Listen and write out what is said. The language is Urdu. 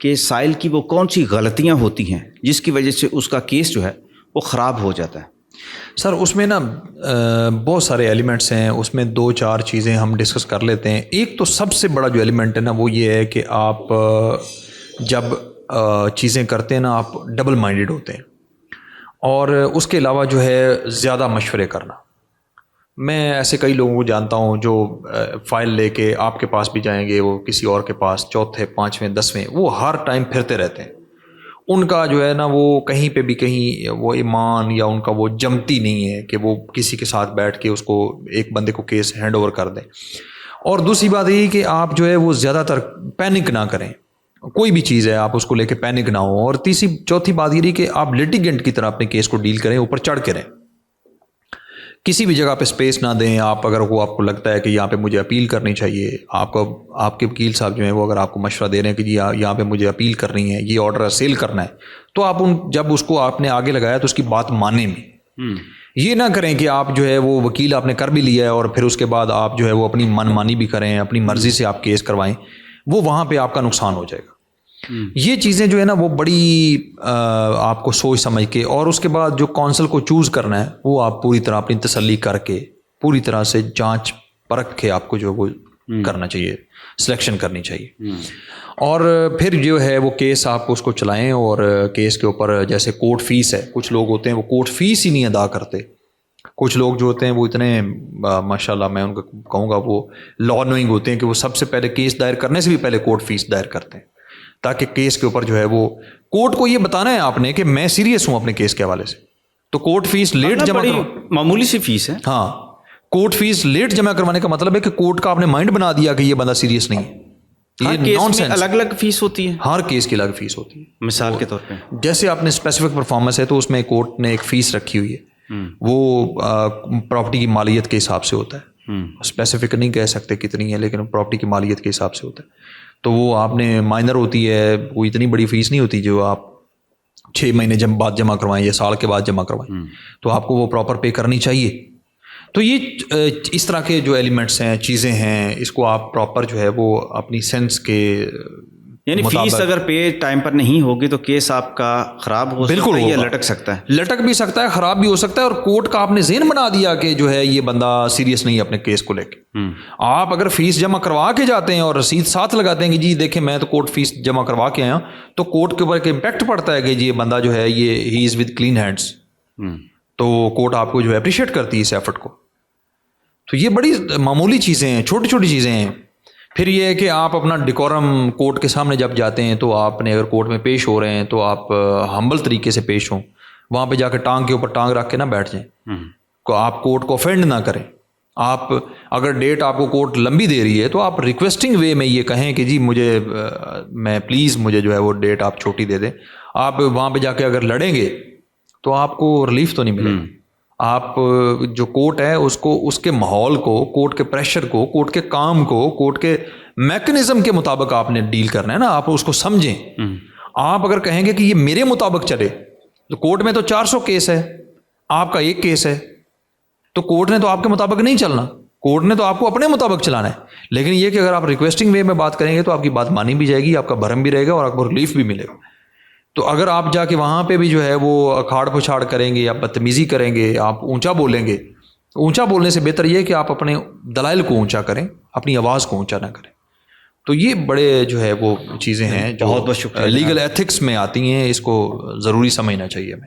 کہ سائل کی وہ کون سی غلطیاں ہوتی ہیں جس کی وجہ سے اس کا کیس جو ہے وہ خراب ہو جاتا ہے؟ سر اس میں نا بہت سارے ایلیمنٹس ہیں، اس میں 2-4 چیزیں ہم ڈسکس کر لیتے ہیں۔ ایک تو سب سے بڑا جو ایلیمنٹ ہے نا وہ یہ ہے کہ آپ جب چیزیں کرتے ہیں نا آپ ڈبل مائنڈڈ ہوتے ہیں، اور اس کے علاوہ جو ہے زیادہ مشورے کرنا۔ میں ایسے کئی لوگوں کو جانتا ہوں جو فائل لے کے آپ کے پاس بھی جائیں گے، وہ کسی اور کے پاس، چوتھے، پانچویں، 10ویں، وہ ہر ٹائم پھرتے رہتے ہیں۔ ان کا جو ہے نا وہ کہیں پہ بھی کہیں وہ ایمان یا ان کا وہ جمتی نہیں ہے کہ وہ کسی کے ساتھ بیٹھ کے اس کو ایک بندے کو کیس ہینڈ اوور کر دیں۔ اور دوسری بات یہ کہ آپ جو ہے وہ زیادہ تر پینک نہ کریں، کوئی بھی چیز ہے آپ اس کو لے کے پینک نہ ہو۔ اور چوتھی بات یہ کہ آپ لیٹیگنٹ کی طرح اپنے کیس کو ڈیل کریں، اوپر چڑھ کے رہیں، کسی بھی جگہ پہ اسپیس نہ دیں۔ آپ اگر وہ آپ کو لگتا ہے کہ یہاں پہ مجھے اپیل کرنی چاہیے، آپ کے وکیل صاحب جو ہیں وہ اگر آپ کو مشورہ دے رہے ہیں کہ جی یہاں پہ مجھے اپیل کرنی ہے، یہ آرڈر سیل کرنا ہے، تو آپ جب اس کو آپ نے آگے لگایا تو اس کی بات مانیں بھی۔ یہ نہ کریں کہ آپ جو ہے وہ وکیل آپ نے کر بھی لیا ہے اور پھر اس کے بعد آپ جو ہے وہ اپنی من مانی بھی کریں، اپنی مرضی سے آپ کیس کروائیں، وہ وہاں پہ آپ کا نقصان ہو جائے گا۔ یہ چیزیں جو ہے نا وہ بڑی آپ کو سوچ سمجھ کے، اور اس کے بعد جو کونسل کو چوز کرنا ہے وہ آپ پوری طرح اپنی تسلی کر کے، پوری طرح سے جانچ پرکھ کے آپ کو جو وہ کرنا چاہیے، سلیکشن کرنی چاہیے۔ اور پھر جو ہے وہ کیس آپ اس کو چلائیں، اور کیس کے اوپر جیسے کورٹ فیس ہے، کچھ لوگ ہوتے ہیں وہ کورٹ فیس ہی نہیں ادا کرتے۔ کچھ لوگ جو ہوتے ہیں وہ اتنے ماشاءاللہ میں ان کو کہوں گا وہ لا نوئنگ ہوتے ہیں کہ وہ سب سے پہلے کیس دائر کرنے سے بھی پہلے کورٹ فیس دائر کرتے ہیں، تاکہ کیس کے اوپر جو ہے وہ کورٹ کو یہ بتانا ہے آپ نے کہ میں سیریس ہوں اپنے کیس کے حوالے سے۔ تو کورٹ فیس لیٹ جمع معمولی سی فیس ہے۔ ہاں، کورٹ فیس لیٹ جمع کروانے کا مطلب ہے کہ کورٹ کا آپ نے مائنڈ بنا دیا کہ یہ بندہ سیریس نہیں ہے۔ ہر کیس میں الگ الگ فیس ہوتی ہے، ہر کیس کی الگ فیس ہوتی ہے۔ مثال کے طور پہ جیسے آپ نے اسپیسیفک پرفارمنس ہے تو اس میں کورٹ نے ایک فیس رکھی ہوئی ہے، وہ پراپرٹی کی مالیت کے حساب سے ہوتا ہے۔ اسپیسیفک نہیں کہہ سکتے کتنی ہے، لیکن پراپرٹی کی مالیت کے حساب سے ہوتا ہے۔ تو وہ آپ نے مائنر ہوتی ہے، وہ اتنی بڑی فیس نہیں ہوتی جو آپ 6 مہینے بعد جمع کروائیں یا سال کے بعد جمع کروائیں، تو آپ کو وہ پراپر پے کرنی چاہیے۔ تو یہ اس طرح کے جو ایلیمنٹس ہیں، چیزیں ہیں، اس کو آپ پراپر جو ہے وہ اپنی سینس کے یعنی فیس اگر پے ٹائم پر نہیں ہوگی تو کیس آپ کا خراب ہو سکتا ہے یا لٹک سکتا ہے، لٹک بھی سکتا ہے، خراب بھی ہو سکتا ہے۔ اور کورٹ کا آپ نے ذہن بنا دیا کہ جو ہے یہ بندہ سیریس نہیں ہے اپنے کیس کو لے کے۔ آپ اگر فیس جمع کروا کے جاتے ہیں اور رسید ساتھ لگاتے ہیں کہ جی دیکھیں میں تو کورٹ فیس جمع کروا کے آیا، تو کورٹ کے اوپر ایک امپیکٹ پڑتا ہے کہ جی یہ بندہ جو ہے یہ ہی از ود کلین ہینڈس، تو کورٹ آپ کو جو ہے اپریشیٹ کرتی ہے اس ایفرٹ کو۔ تو یہ بڑی معمولی چیزیں ہیں، چھوٹی چھوٹی چیزیں ہیں۔ پھر یہ ہے کہ آپ اپنا ڈیکورم کورٹ کے سامنے جب جاتے ہیں تو آپ نے اگر کورٹ میں پیش ہو رہے ہیں تو آپ ہمبل طریقے سے پیش ہوں، وہاں پہ جا کے ٹانگ کے اوپر ٹانگ رکھ کے نہ بیٹھ جائیں، آپ کورٹ کو افینڈ نہ کریں۔ آپ اگر ڈیٹ آپ کو کورٹ لمبی دے رہی ہے تو آپ ریکویسٹنگ وے میں یہ کہیں کہ جی میں پلیز مجھے جو ہے وہ ڈیٹ آپ چھوٹی دے دیں۔ آپ وہاں پہ جا کے اگر لڑیں گے تو آپ کو ریلیف تو نہیں ملے گا۔ آپ جو کورٹ ہے اس کو، اس کے ماحول کو، کورٹ کے پریشر کو، کورٹ کے کام کو، کورٹ کے میکنزم کے مطابق آپ نے ڈیل کرنا ہے نا، آپ اس کو سمجھیں۔ آپ اگر کہیں گے کہ یہ میرے مطابق چلے تو کورٹ میں تو 400 کیس ہے، آپ کا ایک کیس ہے، تو کورٹ نے تو آپ کے مطابق نہیں چلنا، کورٹ نے تو آپ کو اپنے مطابق چلانا ہے۔ لیکن یہ کہ اگر آپ ریکویسٹنگ وے میں بات کریں گے تو آپ کی بات مانی بھی جائے گی، آپ کا بھرم بھی رہے گا اور آپ کو ریلیف بھی ملے گا۔ تو اگر آپ جا کے وہاں پہ بھی جو ہے وہ اکھاڑ پچھاڑ کریں گے یا بدتمیزی کریں گے، آپ اونچا بولیں گے، اونچا بولنے سے بہتر یہ ہے کہ آپ اپنے دلائل کو اونچا کریں، اپنی آواز کو اونچا نہ کریں۔ تو یہ بڑے جو ہے وہ چیزیں ہیں جو بہت بہت شکریہ، لیگل ایتھکس میں آتی ہیں، اس کو ضروری سمجھنا چاہیے ہمیں۔